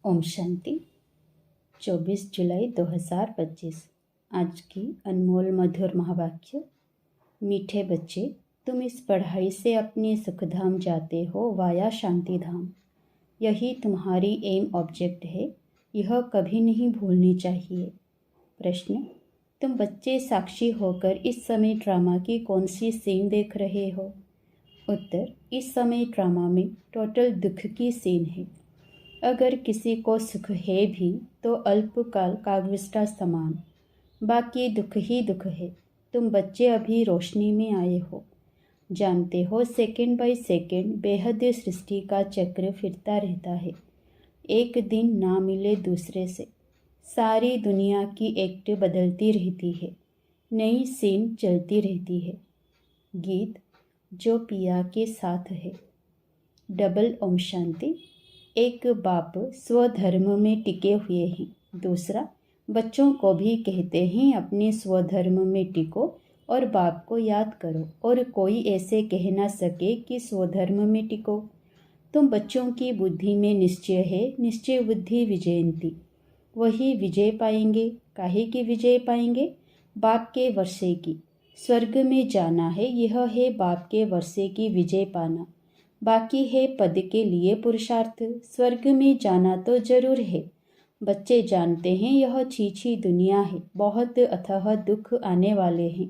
ओम शांति। 24 जुलाई 2025। आज की अनमोल मधुर महावाक्य। मीठे बच्चे, तुम इस पढ़ाई से अपने सुखधाम जाते हो वाया शांति धाम। यही तुम्हारी एम ऑब्जेक्ट है, यह कभी नहीं भूलनी चाहिए। प्रश्न, तुम बच्चे साक्षी होकर इस समय ड्रामा की कौन सी सीन देख रहे हो? उत्तर, इस समय ड्रामा में टोटल दुख की सीन है। अगर किसी को सुख है भी तो अल्पकाल कागविष्टा समान, बाकी दुख ही दुख है। तुम बच्चे अभी रोशनी में आए हो, जानते हो सेकंड बाय सेकंड बेहद सृष्टि का चक्र फिरता रहता है। एक दिन ना मिले दूसरे से सारी दुनिया की एक्ट बदलती रहती है, नई सीन चलती रहती है। गीत जो पिया के साथ है। डबल ओम शांति। एक बाप स्वधर्म में टिके हुए हैं, दूसरा बच्चों को भी कहते हैं अपने स्वधर्म में टिको और बाप को याद करो, और कोई ऐसे कह ना सके कि स्वधर्म में टिको। तुम बच्चों की बुद्धि में निश्चय है, निश्चय बुद्धि विजयंती। वही विजय पाएंगे। काहे की विजय पाएंगे? बाप के वर्षे की। स्वर्ग में जाना है, यह है बाप के वर्षे की विजय पाना। बाकी है पद के लिए पुरुषार्थ। स्वर्ग में जाना तो जरूर है। बच्चे जानते हैं यह छीछी दुनिया है, बहुत अथाह दुख आने वाले हैं।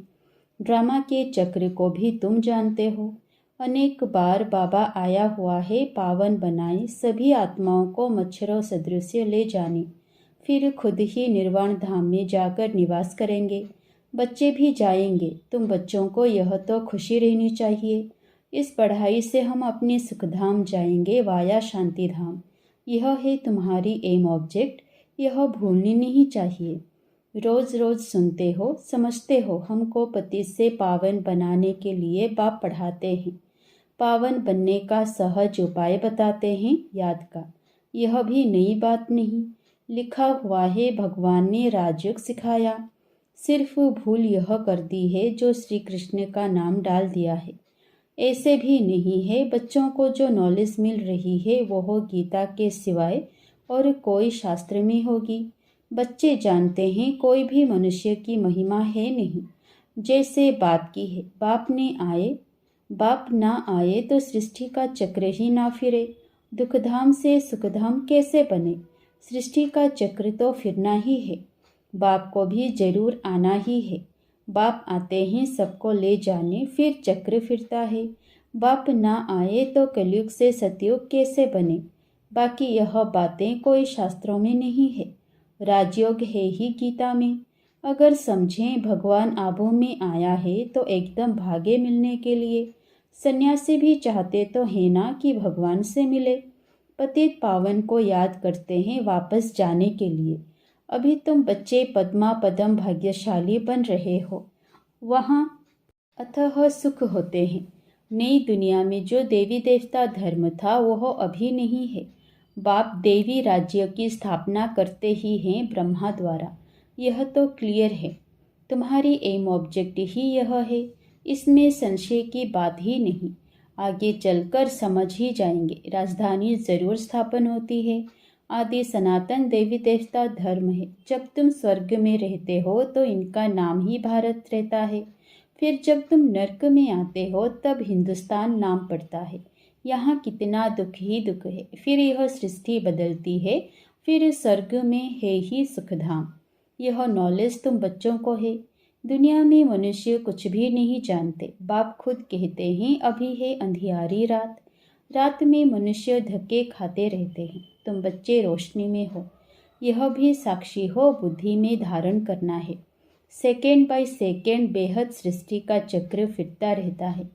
ड्रामा के चक्र को भी तुम जानते हो। अनेक बार बाबा आया हुआ है पावन बनाए सभी आत्माओं को मच्छरों सदृश ले जाने, फिर खुद ही निर्वाण धाम में जाकर निवास करेंगे। बच्चे भी जाएंगे। तुम बच्चों को यह तो खुशी रहनी चाहिए, इस पढ़ाई से हम अपने सुखधाम जाएंगे वाया शांति धाम। यह है तुम्हारी एम ऑब्जेक्ट, यह भूलनी नहीं चाहिए। रोज रोज सुनते हो, समझते हो हमको पति से पावन बनाने के लिए बाप पढ़ाते हैं, पावन बनने का सहज उपाय बताते हैं याद का। यह भी नई बात नहीं, लिखा हुआ है, भगवान ने राजयोग सिखाया। सिर्फ भूल यह कर दी है जो श्री कृष्ण का नाम डाल दिया है। ऐसे भी नहीं है, बच्चों को जो नॉलेज मिल रही है वो गीता के सिवाय और कोई शास्त्र में होगी। बच्चे जानते हैं कोई भी मनुष्य की महिमा है नहीं, जैसे बाप की है। बाप ना आए तो सृष्टि का चक्र ही ना फिरे। दुखधाम से सुखधाम कैसे बने? सृष्टि का चक्र तो फिरना ही है, बाप को भी जरूर आना ही है। बाप आते हैं सबको ले जाने, फिर चक्र फिरता है। बाप ना आए तो कलयुग से सतयुग कैसे बने? बाकी यह बातें कोई शास्त्रों में नहीं है, राजयोग है ही गीता में। अगर समझें भगवान आभों में आया है तो एकदम भागे मिलने के लिए। सन्यासी भी चाहते तो है ना कि भगवान से मिले। पतित पावन को याद करते हैं वापस जाने के लिए। अभी तुम बच्चे पद्मा पदम भाग्यशाली बन रहे हो, वहाँ अथह सुख होते हैं। नई दुनिया में जो देवी देवता धर्म था वह अभी नहीं है। बाप देवी राज्य की स्थापना करते ही हैं ब्रह्मा द्वारा, यह तो क्लियर है। तुम्हारी एम ऑब्जेक्ट ही यह है, इसमें संशय की बात ही नहीं। आगे चलकर समझ ही जाएंगे। राजधानी जरूर स्थापन होती है, आदि सनातन देवी देवता धर्म है। जब तुम स्वर्ग में रहते हो तो इनका नाम ही भारत रहता है, फिर जब तुम नर्क में आते हो तब हिंदुस्तान नाम पड़ता है। यहाँ कितना दुख ही दुख है। फिर यह सृष्टि बदलती है, फिर स्वर्ग में है ही सुखधाम। यह नॉलेज तुम बच्चों को है। दुनिया में मनुष्य कुछ भी नहीं जानते। बाप खुद कहते हैं अभी है अंधियारी रात, रात में मनुष्य धक्के खाते रहते हैं। तुम बच्चे रोशनी में हो, यह भी साक्षी हो, बुद्धि में धारण करना है। सेकेंड बाय सेकेंड बेहद सृष्टि का चक्र फिरता रहता है।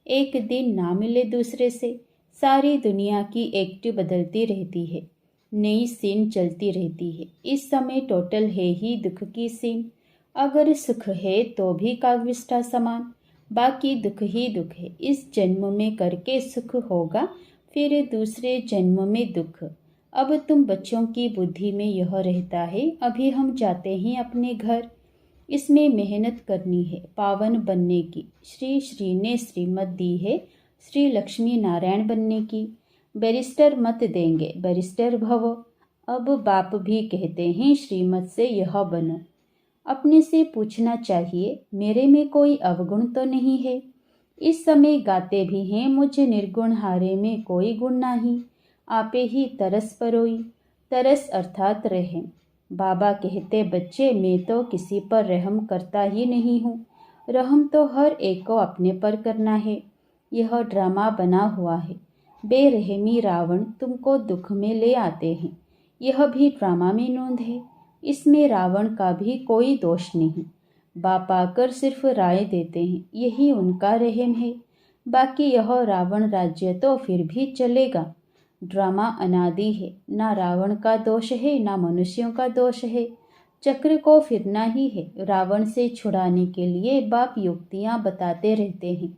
एक दिन ना मिले दूसरे से सारी दुनिया की एक्ट बदलती रहती है, नई सीन चलती रहती है। इस समय टोटल है ही दुख की सीन। अगर सुख है तो भी कागविष्टा समान, बाकी दुख ही दुख है। इस जन्म में करके सुख होगा, फिर दूसरे जन्म में दुख। अब तुम बच्चों की बुद्धि में यह रहता है अभी हम जाते हैं अपने घर, इसमें मेहनत करनी है पावन बनने की। श्री श्री ने श्रीमत दी है श्री लक्ष्मी नारायण बनने की। बैरिस्टर मत देंगे, बैरिस्टर भव। अब बाप भी कहते हैं श्रीमत से यह बनो। अपने से पूछना चाहिए, मेरे में कोई अवगुण तो नहीं है। इस समय गाते भी हैं, मुझे निर्गुण हारे में कोई गुण नहीं। आपे ही तरस परोई। तरस अर्थात रहम। बाबा कहते, बच्चे मैं तो किसी पर रहम करता ही नहीं हूँ। रहम तो हर एक को अपने पर करना है। यह ड्रामा बना हुआ है। बेरहमी रावण तुमको दुख में ले आते हैं। यह भी ड्रामा में नोंद है। इसमें रावण का भी कोई दोष नहीं। बाप आकर सिर्फ राय देते हैं, यही उनका रहम है। बाकी यह रावण राज्य तो फिर भी चलेगा। ड्रामा अनादि है, ना रावण का दोष है ना मनुष्यों का दोष है। चक्र को फिरना ही है। रावण से छुड़ाने के लिए बाप युक्तियां बताते रहते हैं।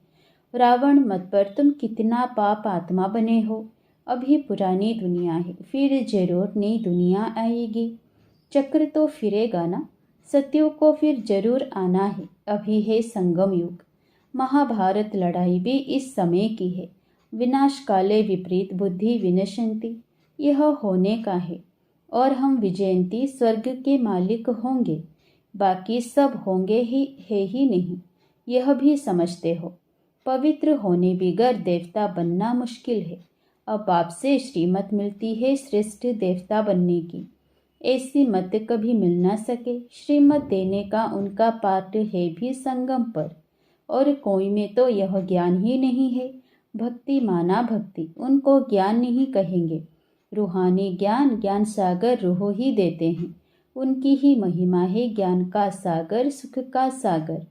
रावण मत पर तुम कितना पाप आत्मा बने हो। अभी पुरानी दुनिया है, फिर जरूर नई दुनिया आएगी। चक्र तो फिरेगा ना। सत्यों को फिर जरूर आना है। अभी है संगम युग। महाभारत लड़ाई भी इस समय की है। विनाश काले विपरीत बुद्धि विनशंति, यह होने का है। और हम विजयंती स्वर्ग के मालिक होंगे। बाकी सब होंगे ही है ही नहीं, यह भी समझते हो। पवित्र होने बिगर देवता बनना मुश्किल है। अब आपसे श्रीमत मिलती है श्रेष्ठ देवता बनने की। ऐसी मत कभी मिल ना सके। श्रीमत देने का उनका पाठ है भी संगम पर। और कोई में तो यह ज्ञान ही नहीं है। भक्ति माना भक्ति, उनको ज्ञान नहीं कहेंगे। रूहानी ज्ञान, ज्ञान सागर रूह ही देते हैं। उनकी ही महिमा है ज्ञान का सागर, सुख का सागर।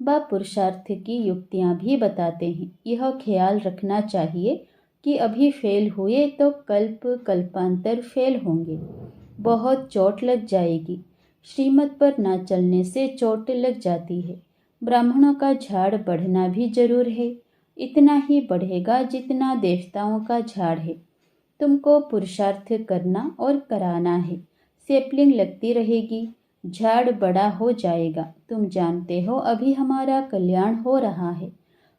बाप पुरुषार्थ की युक्तियाँ भी बताते हैं। यह ख्याल रखना चाहिए कि अभी फेल हुए तो कल्प कल्पांतर फेल होंगे। बहुत चोट लग जाएगी। श्रीमत पर ना चलने से चोट लग जाती है। ब्राह्मणों का झाड़ बढ़ना भी जरूर है। इतना ही बढ़ेगा जितना देवताओं का झाड़ है। तुमको पुरुषार्थ करना और कराना है। सेपलिंग लगती रहेगी, झाड़ बड़ा हो जाएगा। तुम जानते हो अभी हमारा कल्याण हो रहा है।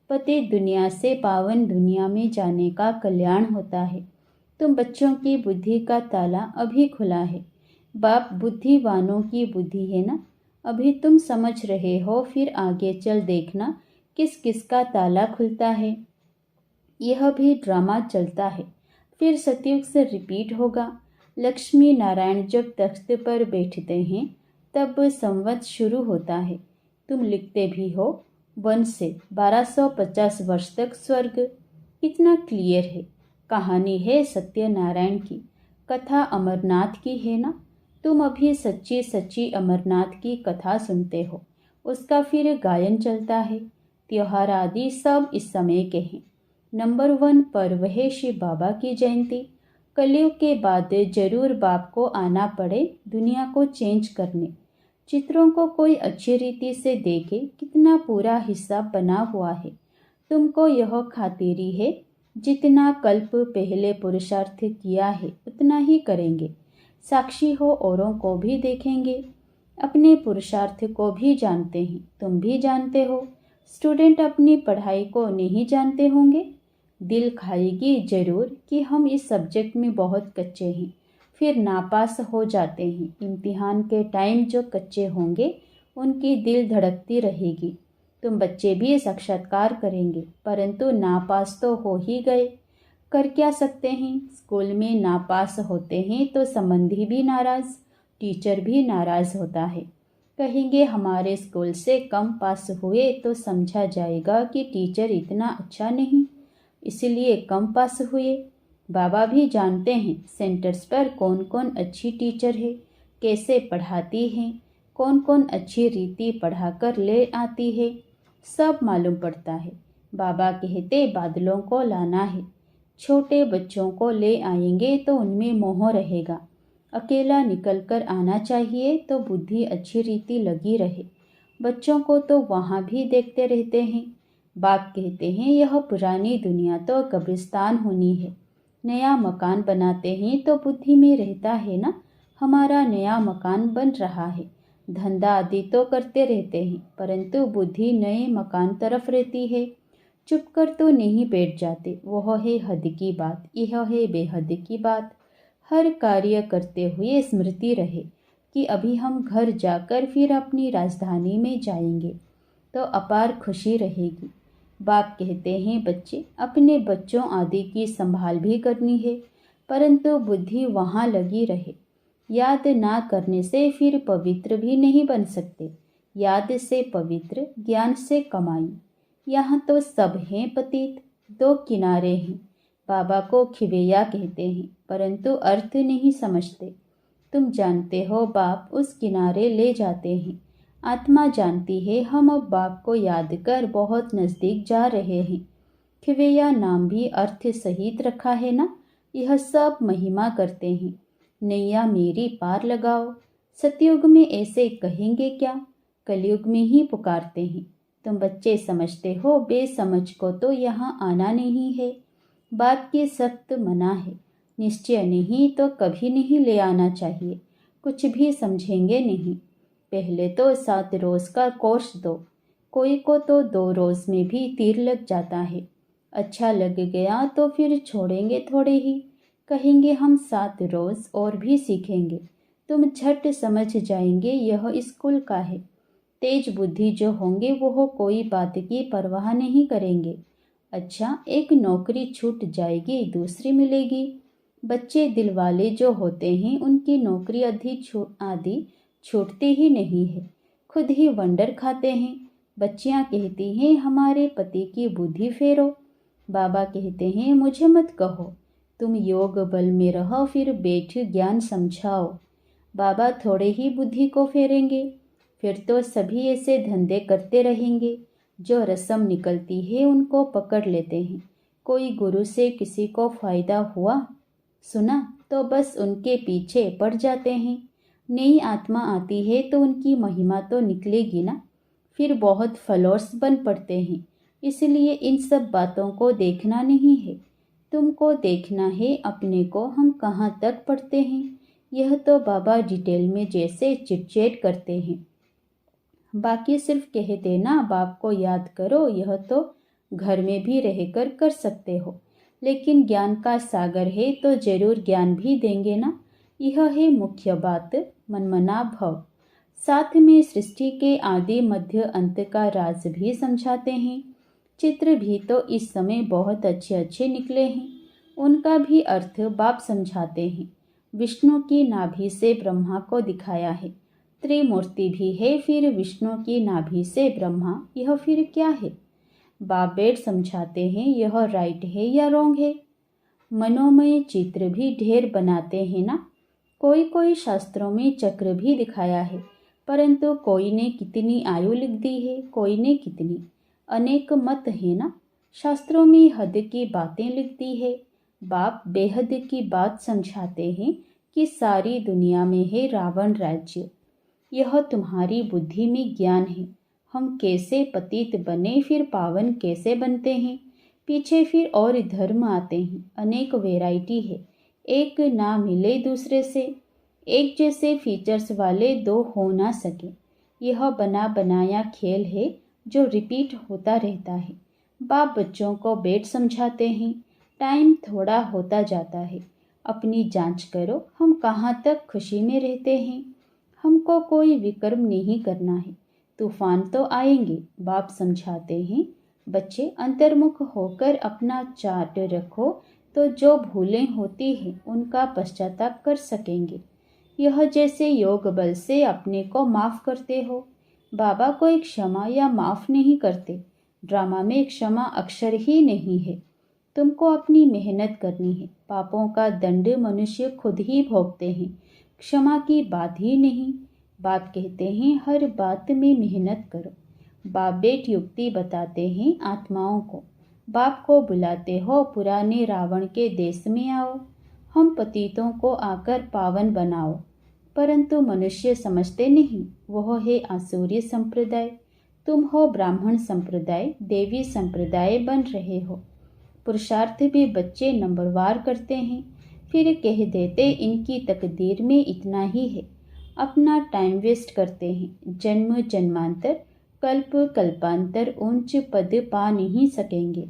पतित दुनिया से पावन दुनिया में जाने का कल्याण होता है। तुम बच्चों की बुद्धि का ताला अभी खुला है। बाप बुद्धिवानों की बुद्धि है ना। अभी तुम समझ रहे हो, फिर आगे चल देखना किस किस का ताला खुलता है। यह भी ड्रामा चलता है, फिर सतयुग से रिपीट होगा। लक्ष्मी नारायण जब तख्त पर बैठते हैं तब संवत शुरू होता है। तुम लिखते भी हो 1 से 1250 वर्ष तक स्वर्ग। इतना क्लियर है। कहानी है सत्यनारायण की, कथा अमरनाथ की है ना। तुम अभी सच्ची सच्ची अमरनाथ की कथा सुनते हो। उसका फिर गायन चलता है। त्योहार आदि सब इस समय के हैं। नंबर 1 पर्व है शिव बाबा की जयंती। कलयुग के बाद जरूर बाप को आना पड़े दुनिया को चेंज करने। चित्रों को कोई अच्छी रीति से देखे, कितना पूरा हिस्सा बना हुआ है। तुमको यह खातिरी है, जितना कल्प पहले पुरुषार्थ किया है उतना ही करेंगे। साक्षी हो, औरों को भी देखेंगे। अपने पुरुषार्थ को भी जानते हैं, तुम भी जानते हो। स्टूडेंट अपनी पढ़ाई को नहीं जानते होंगे। दिल खाएगी जरूर कि हम इस सब्जेक्ट में बहुत कच्चे हैं, फिर नापास हो जाते हैं। इम्तिहान के टाइम जो कच्चे होंगे उनकी दिल धड़कती रहेगी। तुम बच्चे भी साक्षात्कार करेंगे, परंतु नापास तो हो ही गए। कर क्या सकते हैं। स्कूल में नापास होते हैं तो संबंधी भी नाराज, टीचर भी नाराज होता है। कहेंगे हमारे स्कूल से कम पास हुए तो समझा जाएगा कि टीचर इतना अच्छा नहीं, इसलिए कम पास हुए। बाबा भी जानते हैं सेंटर्स पर कौन कौन अच्छी टीचर है, कैसे पढ़ाती हैं, कौन कौन अच्छी रीति पढ़ाकर ले आती है, सब मालूम पड़ता है। बाबा कहते बादलों को लाना है। छोटे बच्चों को ले आएंगे तो उनमें मोह रहेगा। अकेला निकल कर आना चाहिए तो बुद्धि अच्छी रीति लगी रहे। बच्चों को तो वहाँ भी देखते रहते हैं। बाप कहते हैं यह पुरानी दुनिया तो कब्रिस्तान होनी है। नया मकान बनाते हैं तो बुद्धि में रहता है ना, हमारा नया मकान बन रहा है। धंधा आदि तो करते रहते हैं, परंतु बुद्धि नए मकान तरफ रहती है। चुप कर तो नहीं बैठ जाते। वह है हद की बात, यह है बेहद की बात। हर कार्य करते हुए स्मृति रहे कि अभी हम घर जाकर फिर अपनी राजधानी में जाएंगे, तो अपार खुशी रहेगी। बाप कहते हैं बच्चे, अपने बच्चों आदि की संभाल भी करनी है, परंतु बुद्धि वहाँ लगी रहे। याद ना करने से फिर पवित्र भी नहीं बन सकते। याद से पवित्र, ज्ञान से कमाई। यहाँ तो सब हैं पतित, दो किनारे हैं। बाबा को खिवैया कहते हैं, परंतु अर्थ नहीं समझते। तुम जानते हो बाप उस किनारे ले जाते हैं। आत्मा जानती है हम अब बाप को याद कर बहुत नज़दीक जा रहे हैं। खिवैया नाम भी अर्थ सहित रखा है ना। यह सब महिमा करते हैं, नैया मेरी पार लगाओ। सतयुग में ऐसे कहेंगे क्या, कलयुग में ही पुकारते हैं। तुम बच्चे समझते हो, बेसमझ को तो यहाँ आना नहीं है। बात की सख्त मना है, निश्चय नहीं तो कभी नहीं ले आना चाहिए। कुछ भी समझेंगे नहीं। पहले तो 7 रोज का कोर्स दो। कोई को तो 2 रोज में भी तीर लग जाता है। अच्छा लग गया तो फिर छोड़ेंगे थोड़े ही, कहेंगे हम 7 रोज और भी सीखेंगे। तुम झट समझ जाएंगे यह स्कूल का है। तेज बुद्धि जो होंगे वो कोई बात की परवाह नहीं करेंगे। अच्छा, एक नौकरी छूट जाएगी, दूसरी मिलेगी। बच्चे दिलवाले जो होते हैं उनकी नौकरी आदि छूटती ही नहीं है, खुद ही वंडर खाते हैं। बच्चियां कहती हैं हमारे पति की बुद्धि फेरो। बाबा कहते हैं मुझे मत कहो, तुम योग बल में रहो, फिर बैठ ज्ञान समझाओ। बाबा थोड़े ही बुद्धि को फेरेंगे, फिर तो सभी ऐसे धंधे करते रहेंगे। जो रस्म निकलती है उनको पकड़ लेते हैं। कोई गुरु से किसी को फायदा हुआ सुना तो बस उनके पीछे पड़ जाते हैं। नई आत्मा आती है तो उनकी महिमा तो निकलेगी ना, फिर बहुत फॉलोअर्स बन पड़ते हैं। इसलिए इन सब बातों को देखना नहीं है, तुमको देखना है अपने को, हम कहाँ तक पढ़ते हैं। यह तो बाबा डिटेल में जैसे चिटचैट करते हैं। बाकी सिर्फ कह देना बाप को याद करो, यह तो घर में भी रहकर कर सकते हो। लेकिन ज्ञान का सागर है तो जरूर ज्ञान भी देंगे ना। यह है मुख्य बात, मनमना भव। साथ में सृष्टि के आदि मध्य अंत का राज भी समझाते हैं। चित्र भी तो इस समय बहुत अच्छे अच्छे निकले हैं, उनका भी अर्थ बाप समझाते हैं। विष्णु की नाभि से ब्रह्मा को दिखाया है। त्रिमूर्ति भी है, फिर विष्णु की नाभि से ब्रह्मा, यह फिर क्या है। बाप बेट समझाते हैं यह राइट है या रॉन्ग है। मनोमय चित्र भी ढेर बनाते हैं ना। कोई कोई शास्त्रों में चक्र भी दिखाया है, परंतु कोई ने कितनी आयु लिख दी है, कोई ने कितनी। अनेक मत है ना। शास्त्रों में हद की बातें लिख दी है। बाप बेहद की बात समझाते हैं कि सारी दुनिया में है रावण राज्य। यह तुम्हारी बुद्धि में ज्ञान है। हम कैसे पतित बने, फिर पावन कैसे बनते हैं। पीछे फिर और धर्म आते हैं, अनेक वैरायटी है, एक ना मिले दूसरे से। एक जैसे फीचर्स वाले दो हो ना सके। यह बना बनाया खेल है जो रिपीट होता रहता है। बाप बच्चों को बेट समझाते हैं। टाइम थोड़ा होता जाता है, अपनी जांच करो, हम कहाँ तक खुशी में रहते हैं। हमको कोई विक्रम नहीं करना है, तूफान तो आएंगे। बाप समझाते हैं बच्चे अंतर्मुख होकर अपना चार्ट रखो, तो जो भूलें होती हैं उनका पश्चाताप कर सकेंगे। यह जैसे योग बल से अपने को माफ़ करते हो। बाबा कोई क्षमा या माफ़ नहीं करते। ड्रामा में क्षमा अक्षर ही नहीं है। तुमको अपनी मेहनत करनी है। पापों का दंड मनुष्य खुद ही भोगते हैं, क्षमा की बात ही नहीं। बाप कहते हैं हर बात में मेहनत करो। बाप बेट युक्ति बताते हैं आत्माओं को। बाप को बुलाते हो पुराने रावण के देश में आओ, हम पतितों को आकर पावन बनाओ। परंतु मनुष्य समझते नहीं, वह है आसुरी संप्रदाय। तुम हो ब्राह्मण संप्रदाय, देवी संप्रदाय बन रहे हो। पुरुषार्थ भी बच्चे नंबरवार करते हैं, फिर कह देते इनकी तकदीर में इतना ही है। अपना टाइम वेस्ट करते हैं। जन्म जन्मांतर कल्प कल्पांतर ऊंच पद पा नहीं सकेंगे।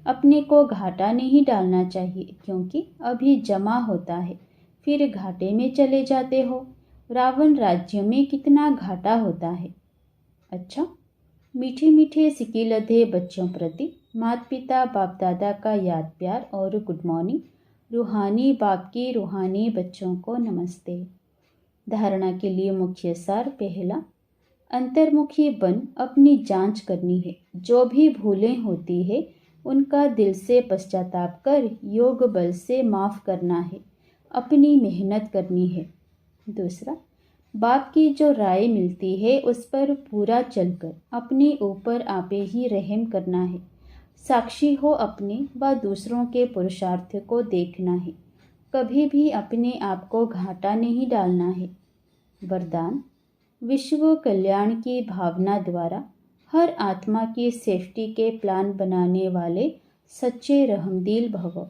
अपने को घाटा नहीं डालना चाहिए, क्योंकि अभी जमा होता है, फिर घाटे में चले जाते हो। रावण राज्य में कितना घाटा होता है। अच्छा, मीठे मीठे सिके लधे बच्चों प्रति माता पिता बाप दादा का याद प्यार और गुड मॉर्निंग। रूहानी बाप की रूहानी बच्चों को नमस्ते। धारणा के लिए मुख्य सार। पहला, अंतर्मुखी बन अपनी जांच करनी है। जो भी भूलें होती है उनका दिल से पश्चाताप कर योग बल से माफ़ करना है, अपनी मेहनत करनी है। दूसरा, बाप की जो राय मिलती है उस पर पूरा चलकर अपने ऊपर आपे ही रहम करना है। साक्षी हो अपने व दूसरों के पुरुषार्थ को देखना है। कभी भी अपने आप को घाटा नहीं डालना है। वरदान, विश्व कल्याण की भावना द्वारा हर आत्मा की सेफ्टी के प्लान बनाने वाले सच्चे रहमदिल भव।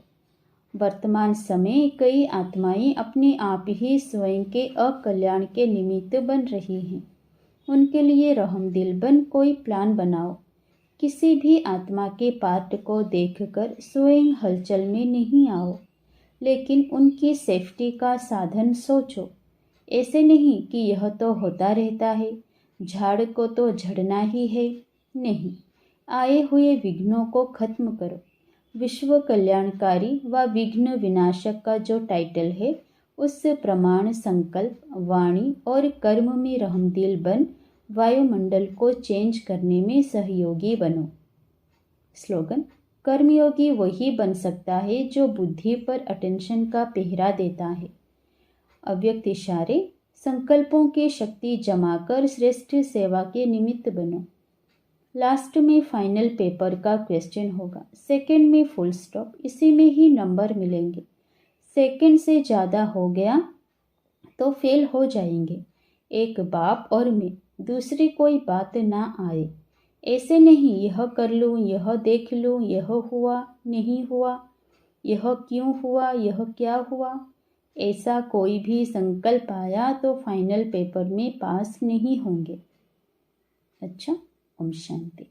वर्तमान समय कई आत्माएं अपने आप ही स्वयं के अकल्याण के निमित्त बन रही हैं। उनके लिए रहमदिल बन कोई प्लान बनाओ। किसी भी आत्मा के पार्ट को देखकर स्वयं हलचल में नहीं आओ, लेकिन उनकी सेफ्टी का साधन सोचो। ऐसे नहीं कि यह तो होता रहता है, झाड़ को तो झड़ना ही है। नहीं, आए हुए विघ्नों को खत्म करो। विश्व कल्याणकारी व विघ्न विनाशक का जो टाइटल है उस प्रमाण संकल्प, वाणी और कर्म में रहमदिल बन वायुमंडल को चेंज करने में सहयोगी बनो। स्लोगन, कर्मयोगी वही बन सकता है जो बुद्धि पर अटेंशन का पहरा देता है। अव्यक्त इशारे, संकल्पों की शक्ति जमाकर श्रेष्ठ सेवा के निमित्त बनो। लास्ट में फाइनल पेपर का क्वेश्चन होगा। सेकंड में फुल स्टॉप, इसी में ही नंबर मिलेंगे। सेकंड से ज़्यादा हो गया तो फेल हो जाएंगे। एक बाप और मैं, दूसरी कोई बात ना आए। ऐसे नहीं यह कर लूँ, यह देख लूँ, यह हुआ नहीं हुआ, यह क्यों हुआ, यह क्या हुआ। ऐसा कोई भी संकल्प आया तो फाइनल पेपर में पास नहीं होंगे। अच्छा, ओम शांति।